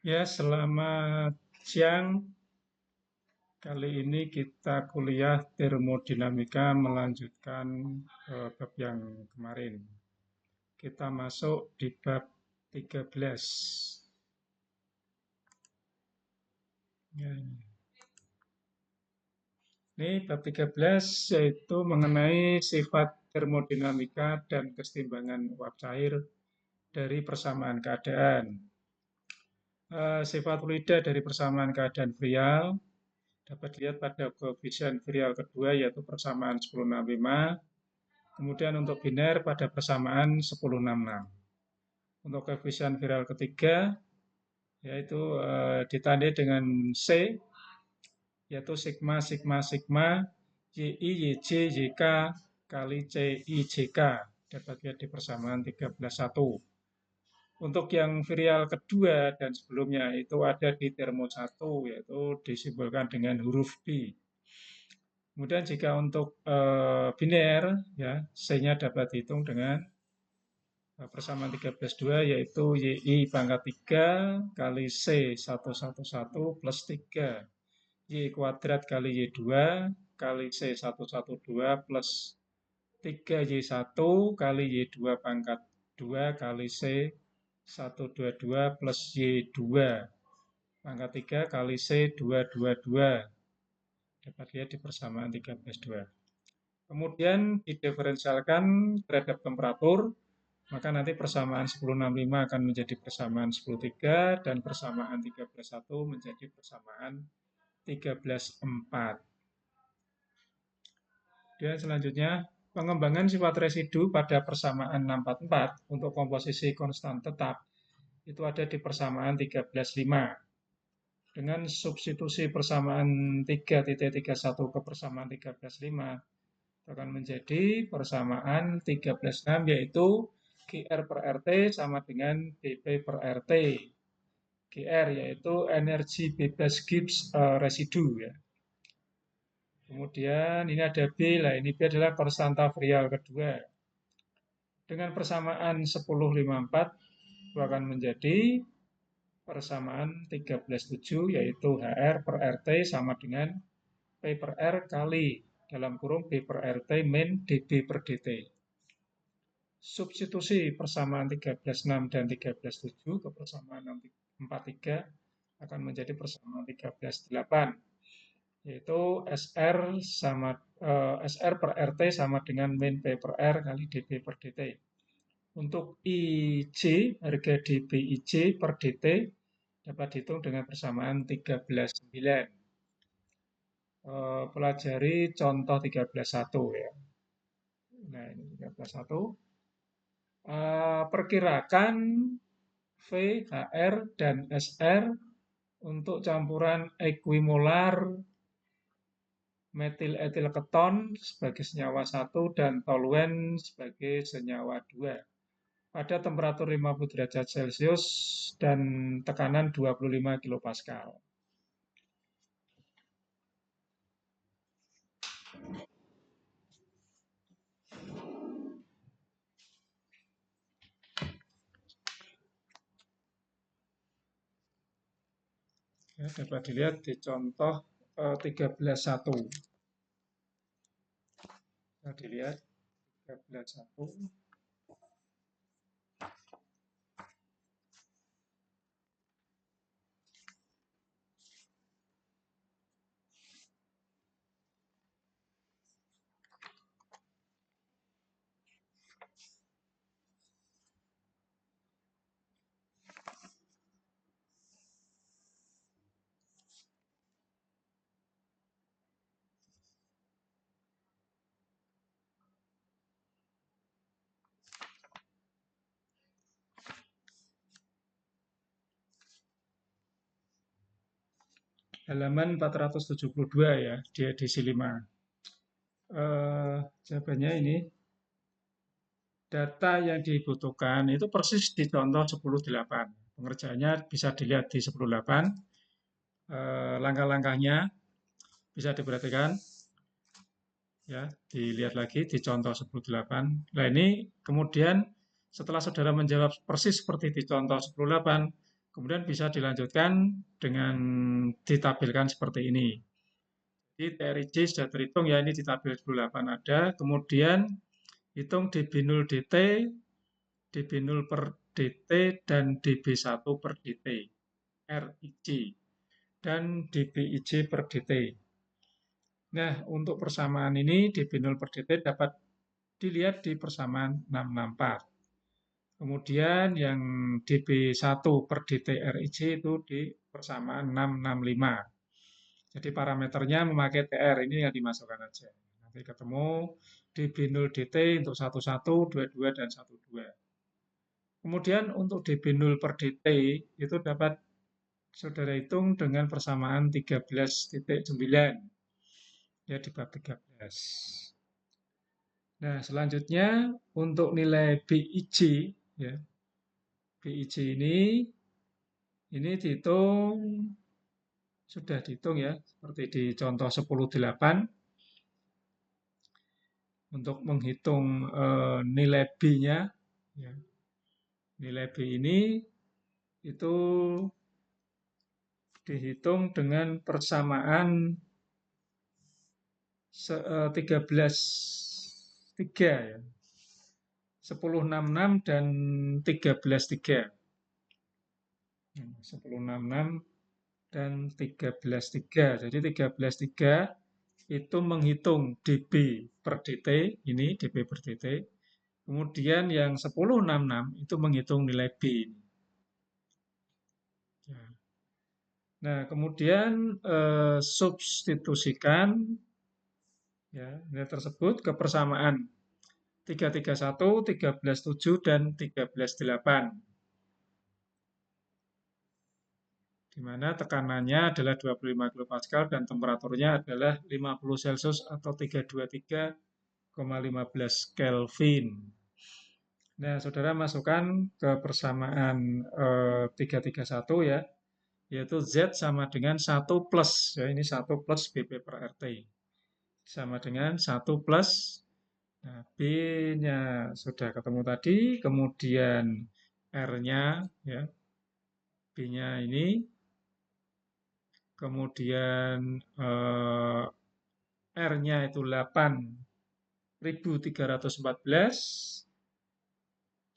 Ya, selamat siang. Kali ini kita kuliah termodinamika melanjutkan bab yang kemarin. Kita masuk di bab 13. Ya, ini bab 13 yaitu mengenai sifat termodinamika dan kesetimbangan uap cair dari persamaan keadaan. Sifat fluida dari persamaan keadaan frial dapat dilihat pada koefisien virial kedua yaitu persamaan 1065. Kemudian untuk biner pada persamaan 1066. Untuk koefisien virial ketiga yaitu ditandai dengan C yaitu sigma sigma sigma YI YJ YK kali CI JK dapat dilihat di persamaan 13,1. Untuk yang virial kedua dan sebelumnya itu ada di termo 1 yaitu disimbolkan dengan huruf B. Kemudian jika untuk biner ya C-nya dapat dihitung dengan persamaan 13,2 yaitu YI pangkat 3 kali C 111 plus 3 Y kuadrat kali Y2 kali C 112 plus 3Y1 kali Y2 pangkat 2 kali C 122 plus Y2 pangkat 3 kali C 222 dapat lihat di persamaan 13,2. Kemudian didiferensialkan terhadap temperatur, maka nanti persamaan 1065 akan menjadi persamaan 10,3 dan persamaan 13,1 menjadi persamaan 13,4. Dan selanjutnya, pengembangan sifat residu pada persamaan 644 untuk komposisi konstan tetap itu ada di persamaan 13,5. Dengan substitusi persamaan 3,31 ke persamaan 13,5 akan menjadi persamaan 13,6 yaitu GR per RT sama dengan BP per RT. GR yaitu energi bebas Gibbs residu ya. Kemudian ini ada B, lah ini B adalah konstanta virial kedua. Dengan persamaan 10,54 itu akan menjadi persamaan 13,7 yaitu HR per RT sama dengan P per R kali dalam kurung B per RT min dB per dt. Substitusi persamaan 13,6 dan 13,7 ke persamaan 43 akan menjadi persamaan 13,8 yaitu SR per RT sama dengan min P per R kali dB per dt. Untuk IJ, harga dB IJ per dt dapat dihitung dengan persamaan 13,9. Pelajari contoh 13,1 ya. Nah, ini 13,1. Perkirakan V, HR, dan SR untuk campuran equimolar metil etil keton sebagai senyawa 1 dan toluen sebagai senyawa 2 pada temperatur 50 derajat Celcius dan tekanan 25 kilopascal. Ya, dapat dilihat di contoh 13,1. Dapat dilihat 13,1. Halaman 472 ya, di edisi 5. Jawabannya ini, data yang dibutuhkan itu persis di contoh 10.8. Pengerjaannya bisa dilihat di 10.8. Langkah-langkahnya bisa diperhatikan. Ya, dilihat lagi di contoh 10.8. Nah, ini kemudian setelah saudara menjawab persis seperti di contoh 10.8, Kemudian bisa dilanjutkan dengan ditabelkan seperti ini. Jadi TRIJ sudah terhitung ya, ini di tabel 28 ada. Kemudian hitung DB0 DT, DB0 per DT, dan DB1 per DT, RIJ, dan DBIJ per DT. Nah, untuk persamaan ini DB0 per DT dapat dilihat di persamaan 664. Kemudian yang DB1 per DT RIJ itu di persamaan 665. Jadi parameternya memakai TR, ini yang dimasukkan aja. Nanti ketemu DB0 DT untuk 11, 22, dan 12. Kemudian untuk DB0 per DT itu dapat saudara hitung dengan persamaan 13,9. Ya, di bab 13. Nah, selanjutnya untuk nilai BIJ, ya, BIJ ini dihitung, sudah dihitung ya, seperti di contoh 10,8. Untuk menghitung nilai B-nya, ya, nilai B ini itu dihitung dengan persamaan 13,3 ya. 10,66 dan 13,3. 10,66 dan 13,3. Jadi 13,3 itu menghitung DB per DT, ini DB per DT. Kemudian yang 10,66 itu menghitung nilai B. Nah, kemudian substitusikan ya, nilai tersebut ke persamaan 331, 13,7, dan 13,8. Di mana tekanannya adalah 25 kPa dan temperaturnya adalah 50 Celcius atau 323,15 Kelvin. Nah, saudara masukkan ke persamaan 331 ya, yaitu Z sama dengan 1 plus, ya ini 1 plus BP per RT. Sama dengan 1 plus, nah B-nya sudah ketemu tadi, kemudian R-nya, ya, B-nya ini, kemudian R-nya itu 8.314,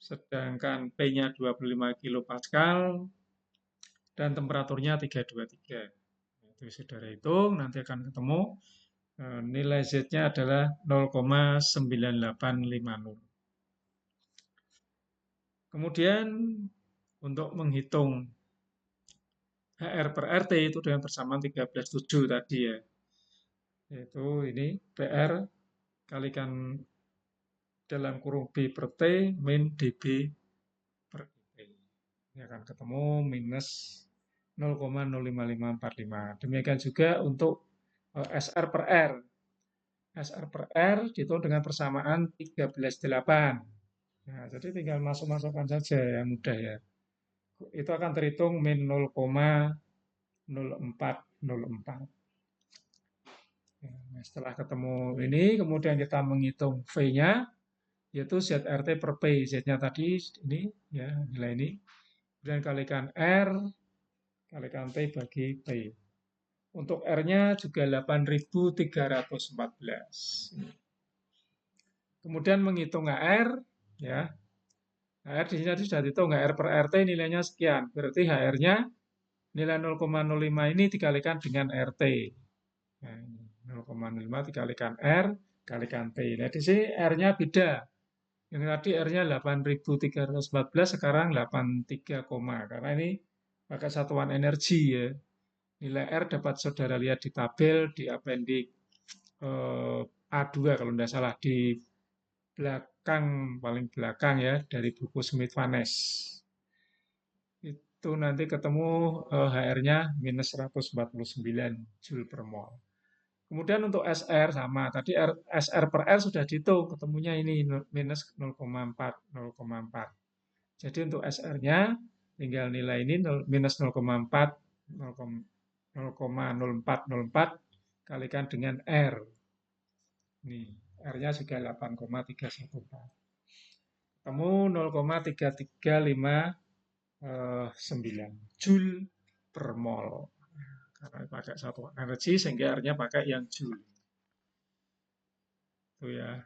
sedangkan P-nya 25 kilopascal, dan temperaturnya 323. Itu saudara hitung, nanti akan ketemu nilai Z-nya adalah 0,9850. Kemudian untuk menghitung HR per RT itu dengan persamaan 13,7 tadi ya. Yaitu ini PR kalikan dalam kurung B per T min DB per T. Ini akan ketemu minus 0,05545. Demikian juga untuk SR per R. SR per R dihitung dengan persamaan 13,8. Nah, jadi tinggal masuk-masukkan saja ya, mudah ya. Itu akan terhitung min 0,0404. Nah, setelah ketemu ini, kemudian kita menghitung V-nya, yaitu ZRT per P. Z-nya tadi ini, ya, nilai ini. Kemudian kalikan R, kalikan T bagi P. Untuk R-nya juga 8.314. Kemudian menghitung HR, ya. HR di sini sudah dihitung, HR per RT nilainya sekian. Berarti HR-nya nilai 0,05 ini dikalikan dengan RT. Nah, 0,05 dikalikan R, kalikan T. Nah, di sini R-nya beda. Yang tadi R-nya 8.314, sekarang 83, karena ini pakai satuan energi ya. Nilai R dapat saudara lihat di tabel, di apendik A2 kalau tidak salah, di belakang, paling belakang ya, dari buku Smith-Vanes. Itu nanti ketemu HR-nya minus 149 Joule per mol. Kemudian untuk SR sama, tadi SR per R sudah dihitung, ketemunya ini minus 0,4. Jadi untuk SR-nya tinggal nilai ini minus 0,4, 0,0404 kalikan dengan R. Ini R-nya juga 8,314. Ketemu 0,335 9 Joule per mol. Karena pakai satuan energi sehingga R-nya pakai yang Joule. Itu ya.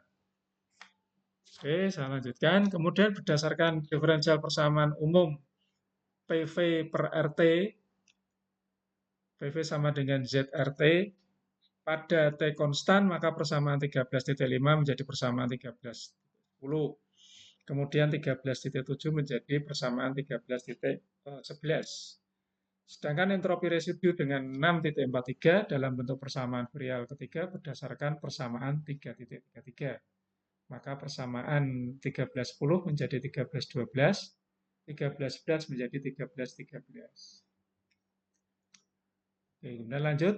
Oke, saya lanjutkan. Kemudian berdasarkan diferensial persamaan umum PV per RT, PV sama dengan ZRT, pada T konstan maka persamaan 13.5 menjadi persamaan 13.10. Kemudian 13.7 menjadi persamaan 13.11. Sedangkan entropi residu dengan 6.43 dalam bentuk persamaan virial ketiga berdasarkan persamaan 3.33. Maka persamaan 13.10 menjadi 13.12, 13.11 menjadi 13.13. Oke, kemudian lanjut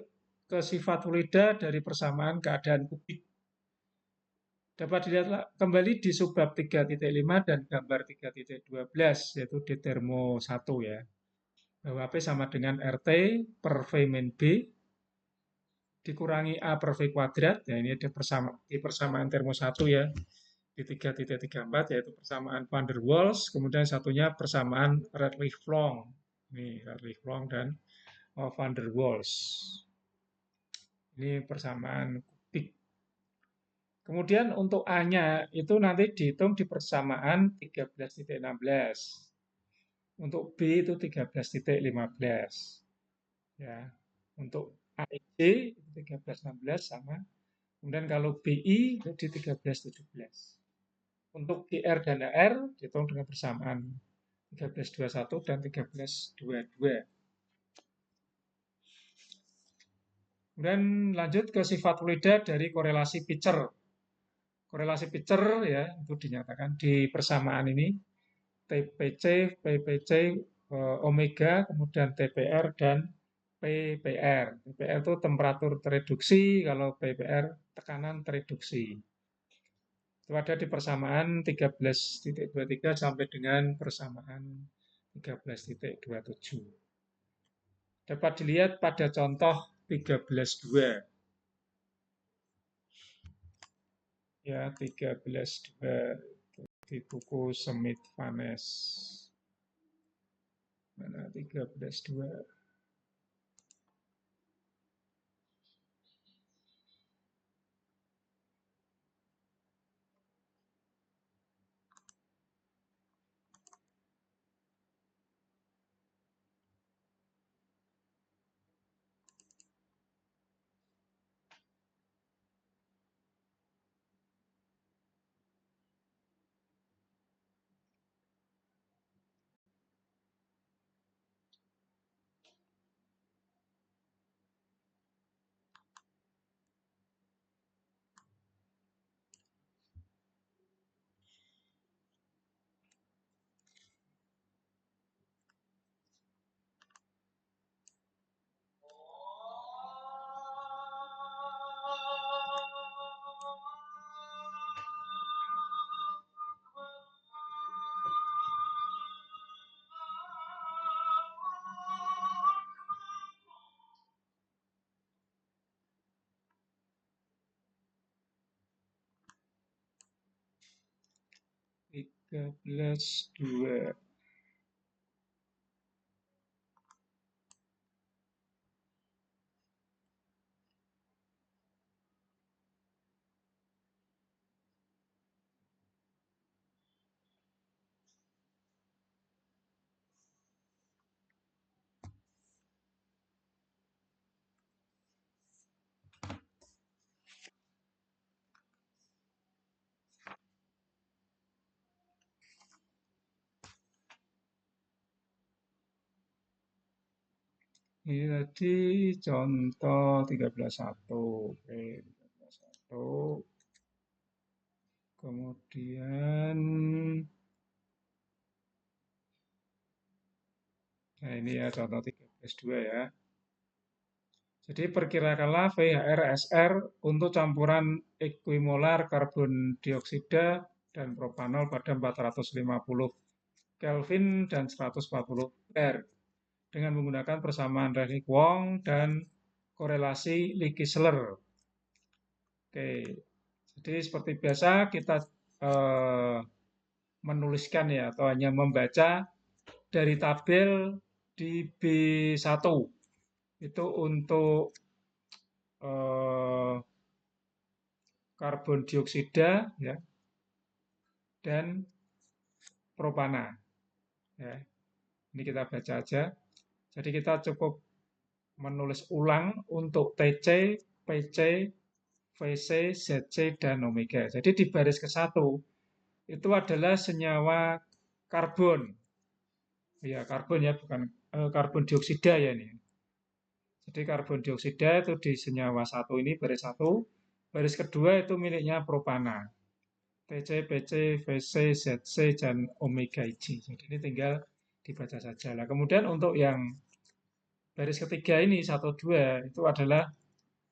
ke sifat fluida dari persamaan keadaan kubik. Dapat dilihat kembali di subbab 3.5 dan gambar 3.12, yaitu di termo 1 ya. Bahwa P sama dengan RT per V min B dikurangi A per V kuadrat. Ya, ini ada persamaan termo 1 ya. Di 3.34 yaitu persamaan van der Waals, kemudian satunya persamaan Redlich-Long. Ini Redlich-Long dan van der Waals. Ini persamaan kubik. Kemudian untuk A-nya itu nanti dihitung di persamaan 13.16. Untuk B itu 13.15. Ya. Untuk AEC itu 13.16 sama. Kemudian kalau BI itu di 13.17. Untuk GR dan AR dihitung dengan persamaan 13.21 dan 13.22. Kemudian lanjut ke sifat fluida dari korelasi pitcher. Korelasi pitcher ya itu dinyatakan di persamaan ini TPC, PPC, omega, kemudian TPR dan PPR. PPR itu temperatur tereduksi, kalau PPR tekanan tereduksi. Itu ada di persamaan 13.23 sampai dengan persamaan 13.27. Dapat dilihat pada contoh 13.2. Ya, 13.2 di buku Smith-Vanes. Mana 13.2? Dua. Ini tadi contoh 13.1. Oke, 13.1. Kemudian nah ini ya contoh 13.2 ya. Jadi perkirakanlah VHR-SR untuk campuran equimolar karbon dioksida dan propanol pada 450 Kelvin dan 140 R dengan menggunakan persamaan Redlich-Wong dan korelasi Leakey-Sleer. Oke, jadi seperti biasa kita menuliskan ya atau hanya membaca dari tabel di B1 itu untuk eh, karbon dioksida ya dan propana ya. Ini kita baca aja. Jadi kita cukup menulis ulang untuk TC, PC, VC, ZC, dan omega. Jadi di baris ke-1 itu adalah senyawa karbon. Ya, karbon ya, bukan karbon dioksida ya ini. Jadi karbon dioksida itu di senyawa 1 ini, baris 1. Baris kedua itu miliknya propana. TC, PC, VC, ZC, dan omega IG. Jadi ini tinggal dibaca saja. Nah, kemudian untuk yang baris ketiga ini, 1, 2, itu adalah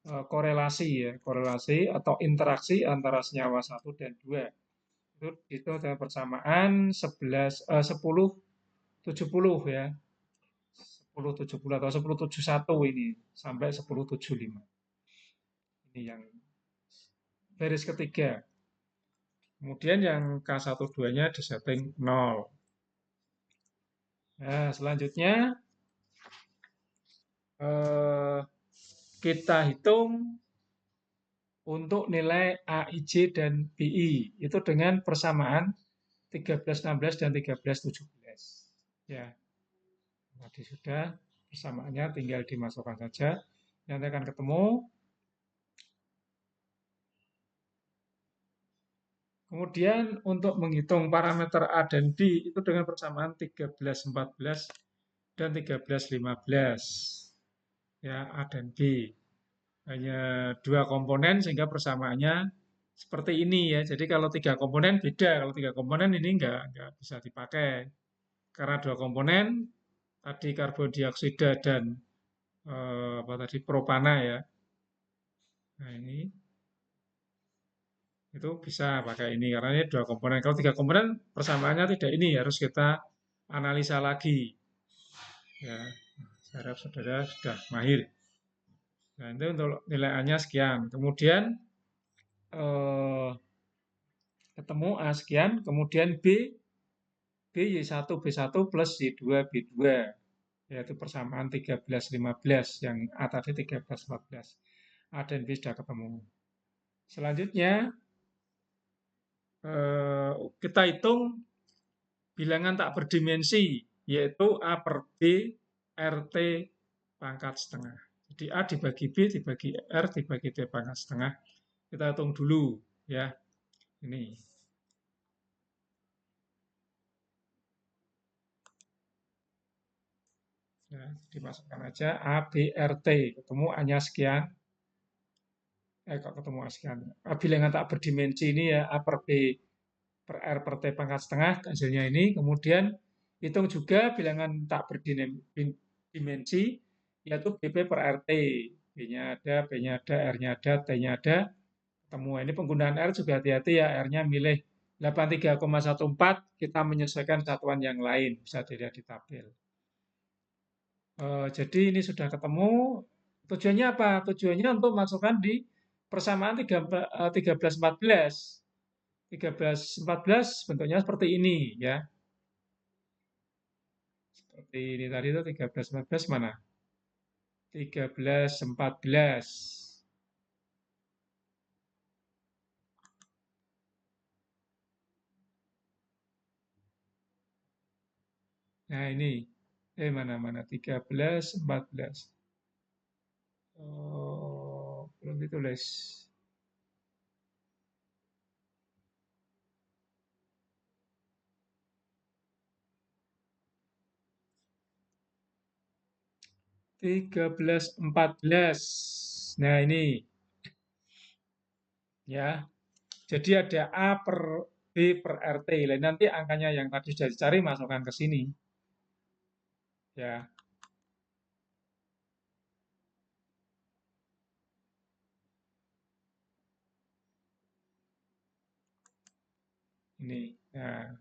korelasi ya, korelasi atau interaksi antara senyawa 1 dan 2. Itu ada persamaan 10 70 ya. 1070 atau 1071 ini sampai 1075. Ini yang baris ketiga. Kemudian yang K12-nya disetting 0. Nah, selanjutnya kita hitung untuk nilai AIJ dan BI itu dengan persamaan 1316 dan 1317. Ya, tadi sudah persamaannya tinggal dimasukkan saja. Nanti akan ketemu. Kemudian untuk menghitung parameter A dan B itu dengan persamaan 1314 dan 1315. Ya, A dan B. Hanya dua komponen sehingga persamaannya seperti ini ya. Jadi kalau tiga komponen beda. Kalau tiga komponen ini nggak bisa dipakai. Karena dua komponen, tadi karbon dioksida dan apa tadi propana ya. Nah ini itu bisa pakai ini karena ini dua komponen. Kalau tiga komponen persamaannya tidak ini harus kita analisa lagi. Ya, saya harap saudara sudah mahir. Nah itu untuk nilai A-nya sekian. Kemudian eh, ketemu A sekian, kemudian B Y1 B1 plus Y2 B2 yaitu persamaan 1315 yang A tadi 1314. A dan B sudah ketemu. Selanjutnya kita hitung bilangan tak berdimensi yaitu A per B RT pangkat setengah. Jadi A dibagi B dibagi R dibagi T pangkat setengah. Kita hitung dulu ya. Ini. Ya, dimasukkan aja A, B, R, T. Ketemu A-nya sekian. Kok ketemu A sekian. Bilangan tak berdimensi ini ya A per B per R per T pangkat setengah. Hasilnya ini. Kemudian hitung juga bilangan tak berdimensi yaitu BP per RT. B-nya ada, B-nya ada, R-nya ada, T-nya ada. Ketemu. Ini penggunaan R juga hati-hati ya. R-nya milih 83,14. Kita menyesuaikan satuan yang lain. Bisa dilihat di tabel. Jadi ini sudah ketemu. Tujuannya apa? Tujuannya untuk masukkan di persamaan 1314. 1314 bentuknya seperti ini ya. Seperti ini tadi itu 1314 mana? 1314. Nah ini. Mana-mana 1314. Oh, belum ditulis. 1314. Nah ini ya. Jadi ada A per B per RT. Nanti angkanya yang tadi sudah dicari masukkan ke sini. Ya, ini. Nah,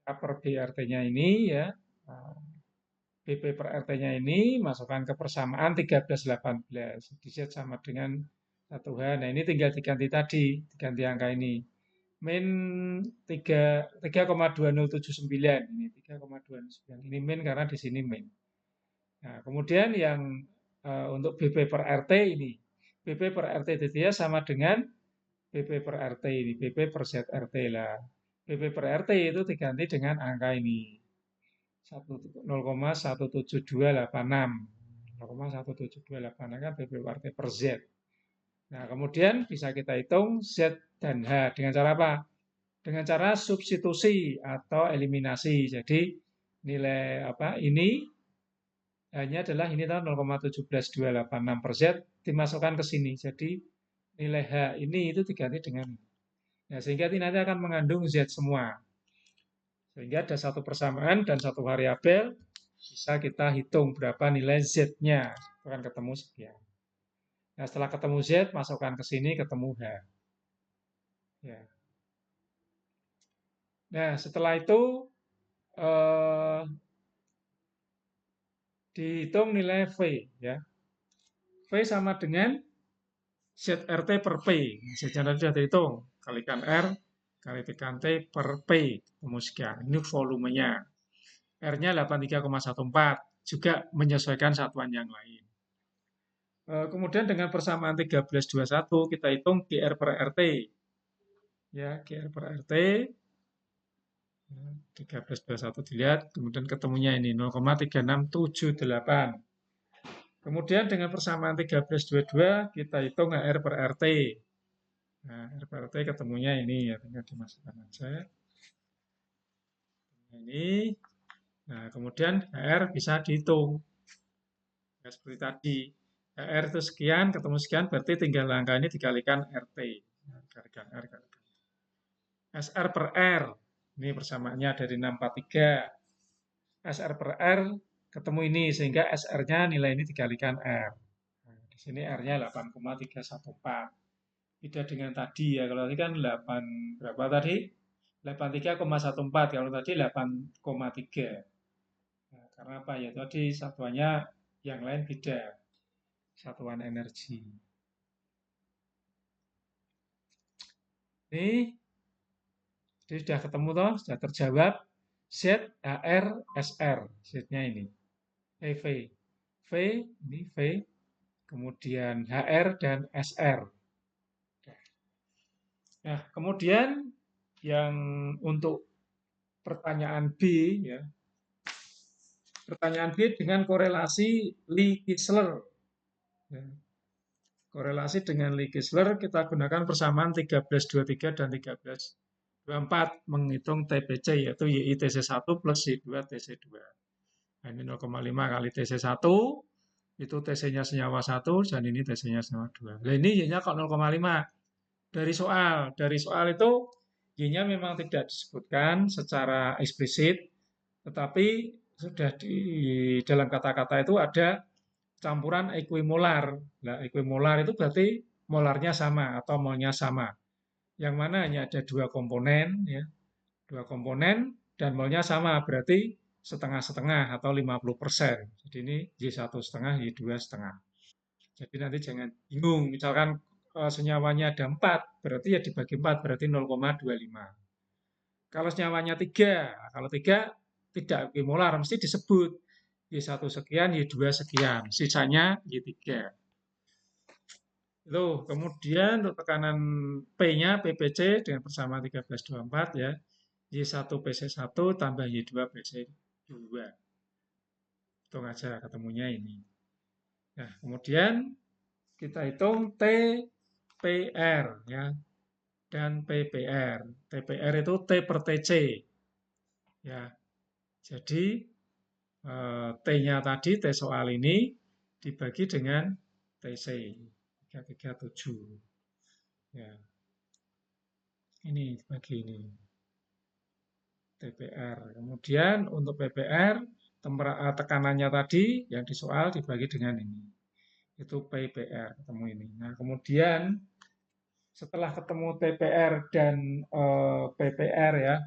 A per B RT-nya ini ya. BP per RT-nya ini masukkan ke persamaan 1318. Diset sama dengan 1H. Nah, ini tinggal diganti tadi, diganti angka ini. Min 3,2079. Ini 3,209. Ini min karena di sini min. Nah, kemudian yang untuk BP per RT ini. BP per RT DTS sama dengan BP per RT ini. BP per ZRT lah. BP per RT itu diganti dengan angka ini. 0,17286. 0,17286 kan BP per RT per Z. Nah, kemudian bisa kita hitung Z dan H. Dengan cara apa? Dengan cara substitusi atau eliminasi. Jadi nilai apa ini hanya adalah ini tahu 0,17286 per Z dimasukkan ke sini. Jadi nilai H ini itu diganti dengan ya, sehingga ini nanti akan mengandung Z semua. Sehingga ada satu persamaan dan satu variabel bisa kita hitung berapa nilai Z-nya. Akan ketemu sekian. Nah, setelah ketemu Z, masukkan ke sini, ketemu H. Ya. Nah, setelah itu dihitung nilai V. Ya. V sama dengan ZRT per P. Z-nya tadi sudah dihitung. Kalikan R, kalikan T per P. Ketemu sekian. Ini volumenya. R-nya 83,14. Juga menyesuaikan satuan yang lain. Kemudian dengan persamaan 1321 kita hitung GR per RT. Ya, GR per RT 1321 dilihat, kemudian ketemunya ini 0,3678. Kemudian dengan persamaan 1322 kita hitung HR per RT. Nah, R per RT ketemunya ini ya, tinggal dimasukkan aja. Ini. Nah, kemudian HR bisa dihitung. Ya, seperti tadi. HR itu sekian, ketemu sekian, berarti tinggal angka ini dikalikan RT. Nah, kalikan R, kalikan. SR per R. Ini persamaannya dari 643. SR per R ketemu ini, sehingga SR-nya nilai ini dikalikan R. Nah, di sini R-nya 8,314. Beda dengan tadi ya, kalau tadi kan 8, berapa tadi? 83,14, kalau tadi 8,3. Nah, karena apa ya? Tadi satuannya yang lain beda. Satuan energi. Ini jadi sudah ketemu toh, sudah terjawab. Z, HR, SR. Z-nya ini. V. V, ini V. Kemudian HR dan SR. Nah, kemudian yang untuk pertanyaan B, ya, pertanyaan B dengan korelasi Lee-Kissler. Ya. Korelasi dengan Lee-Kissler kita gunakan persamaan 1323 dan 1324 menghitung TPC, yaitu YI-TC1 plus Y2-TC2. Nah, ini 0,5 kali TC1, itu TC-nya senyawa 1, dan ini TC-nya senyawa 2. Nah, ini Y-nya kok 0,5. Dari soal itu Y-nya memang tidak disebutkan secara eksplisit, tetapi sudah di dalam kata-kata itu ada campuran equimolar. Nah, equimolar itu berarti molarnya sama atau molnya sama. Yang mana hanya ada dua komponen, ya, dua komponen dan molnya sama, berarti setengah-setengah atau 50%. Jadi ini Y1,5, Y2,5. Jadi nanti jangan bingung, misalkan senyawanya ada 4, berarti ya dibagi 4, berarti 0,25. Kalau senyawanya 3, kalau 3 tidak equimolar, mesti disebut Y1 sekian, Y2 sekian, sisanya Y3. Itu kemudian untuk tekanan P-nya, PPC dengan persamaan 1324 ya, Y1 PC1 tambah Y2 PC2. Hitung aja ketemunya ini. Nah, kemudian kita hitung TPR ya dan PPR. TPR itu T per TC. Ya. Jadi T-nya tadi T soal ini dibagi dengan TC 337. Ya. Ini dibagi ini. TPR. Kemudian untuk PPR tekanannya tadi yang di soal dibagi dengan ini. Itu PPR ketemu ini. Nah, kemudian setelah ketemu TPR dan PPR ya,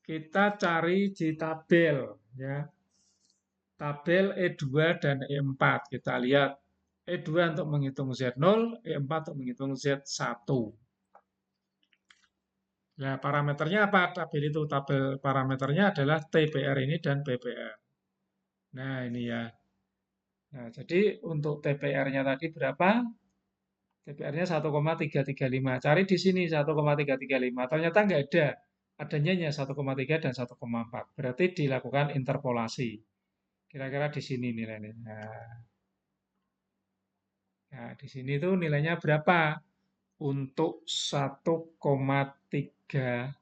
kita cari di tabel ya. Tabel E2 dan E4. Kita lihat E2 untuk menghitung Z0, E4 untuk menghitung Z1. Nah, parameternya apa? Tabel itu, tabel parameternya adalah TPR ini dan PPR. Nah, ini ya. Nah, jadi untuk TPR-nya tadi berapa? TPR-nya 1,335. Cari di sini 1,335. Ternyata nggak ada. Adanya hanya 1,3 dan 1,4. Berarti dilakukan interpolasi. Kira-kira di sini nilainya. Nah, di sini tuh nilainya berapa? Untuk 1,3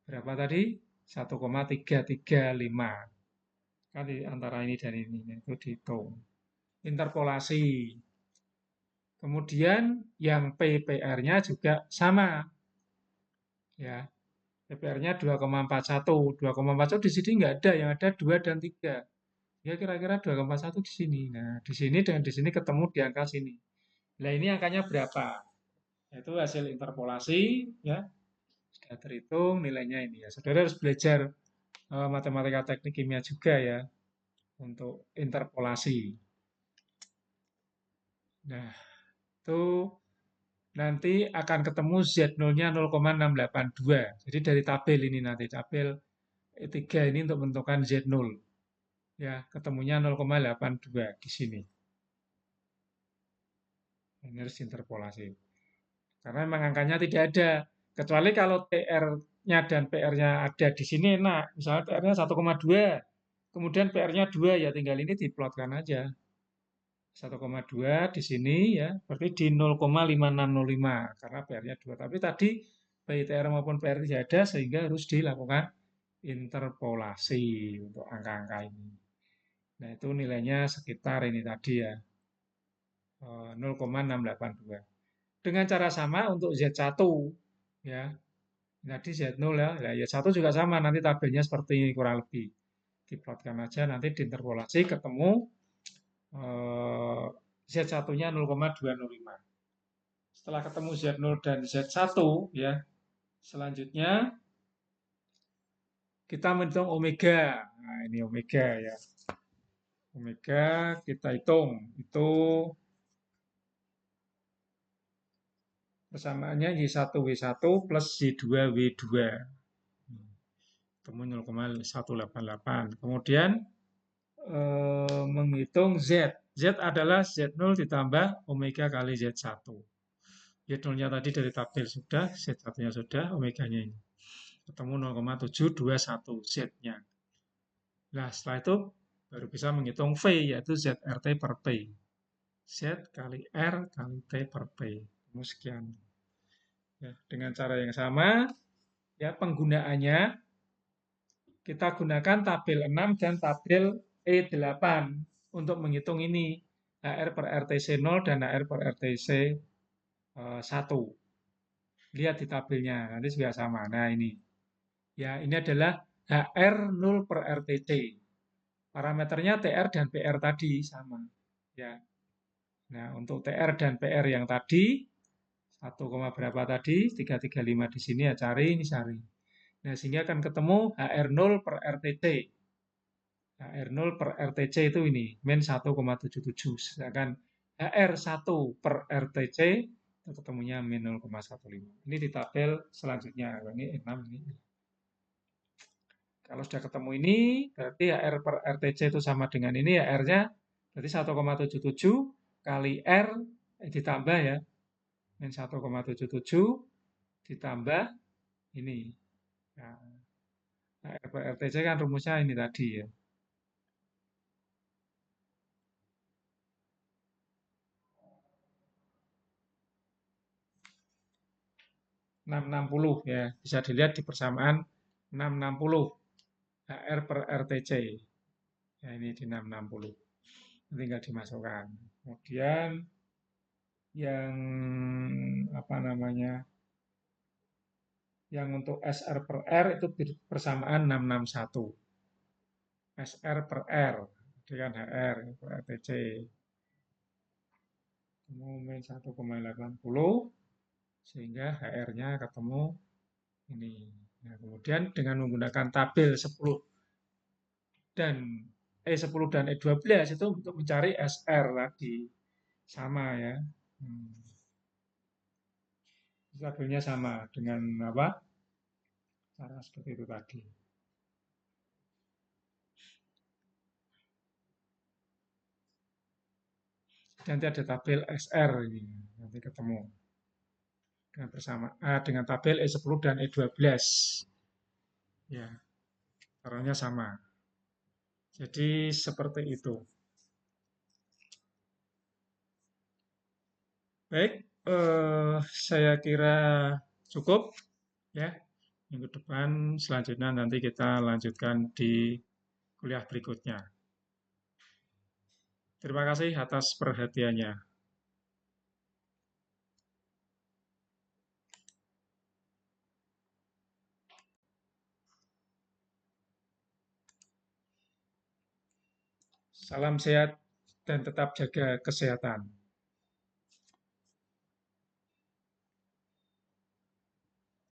berapa tadi? 1,335. Kan di antara ini dan ini itu dihitung. Interpolasi. Kemudian yang PPR-nya juga sama. Ya, PPR-nya 2,41. 2,41 di sini nggak ada, yang ada 2 dan 3. Ya kira-kira 2,41 di sini. Nah, di sini dan di sini ketemu di angka sini. Nah, ini angkanya berapa? Itu hasil interpolasi, ya. Sudah terhitung nilainya ini ya. Saudara harus belajar matematika teknik kimia juga ya untuk interpolasi. Nah, itu nanti akan ketemu Z0-nya 0,682. Jadi dari tabel ini nanti, tabel E3 ini untuk menentukan Z0. Ya, ketemunya 0,82 di sini. Ini harus interpolasi. Karena memang angkanya tidak ada. Kecuali kalau TR-nya dan PR-nya ada di sini enak. Misalnya TR-nya 1,2, kemudian PR-nya 2, ya tinggal ini diplotkan aja. 1,2 di sini ya, berarti di 0,5605 karena PR-nya 2. Tapi tadi baik TR maupun PR tidak ada sehingga harus dilakukan interpolasi untuk angka-angka ini. Nah, itu nilainya sekitar ini tadi ya, 0,682. Dengan cara sama untuk Z1 ya. Tadi Z0 ya. Nah, Y1 juga sama, nanti tabelnya seperti ini kurang lebih. Diplotkan aja nanti diinterpolasi ketemu Z1-nya 0,205. Setelah ketemu Z0 dan Z1 ya, selanjutnya kita menghitung omega. Nah, ini omega ya. Omega kita hitung. Itu persamaannya Y1W1 plus Y2W2. Ketemu 0,188. Kemudian menghitung Z. Z adalah Z0 ditambah omega kali Z1. Z0-nya tadi dari tabel sudah, Z1-nya sudah, omeganya ini. Ketemu 0,721 Z-nya. Nah, setelah itu baru bisa menghitung V, yaitu ZRT per P. Z kali R kali T per P. Sekian. Ya, dengan cara yang sama, ya penggunaannya kita gunakan tabel 6 dan tabel E8 untuk menghitung ini. HR per RTC 0 dan HR per RTC 1. Lihat di tabelnya, nanti juga sama. Nah, ini. Ya, ini adalah HR 0 per RTC. Parameternya TR dan PR tadi sama. Ya. Nah, untuk TR dan PR yang tadi 1, berapa tadi? 335 di sini ya cari, ini cari. Nah, sehingga akan ketemu HR0 per RTC. HR0 per RTC itu ini, min 1,77. Sedangkan HR1 per RTC itu ketemunya min 0,15. Ini di tabel selanjutnya. Ini 6 ini. Kalau sudah ketemu ini, berarti HR per RTC itu sama dengan ini, HR-nya berarti 1,77 kali R ditambah ya, min 1,77 ditambah ini. Nah, HR per RTC kan rumusnya ini tadi ya. 660 ya, bisa dilihat di persamaan 660 HR per RTC. Ya, ini di 660. Tinggal dimasukkan. Kemudian yang apa namanya? Yang untuk SR per R itu persamaan 661. SR per R dengan HR per RTC. Ketemu 1,80 sehingga HR-nya ketemu ini. Nah, kemudian dengan menggunakan tabel 10 dan E10 dan E12 itu untuk mencari SR tadi. sama ya. Hmm. Stabilnya sama dengan apa? Cara seperti itu tadi. Nanti ada tabel SR ini, nanti ketemu dengan bersama dengan tabel E10 dan E12. Ya, caranya sama. Jadi seperti itu. Baik, saya kira cukup ya. Minggu depan selanjutnya nanti kita lanjutkan di kuliah berikutnya. Terima kasih atas perhatiannya. Salam sehat dan tetap jaga kesehatan.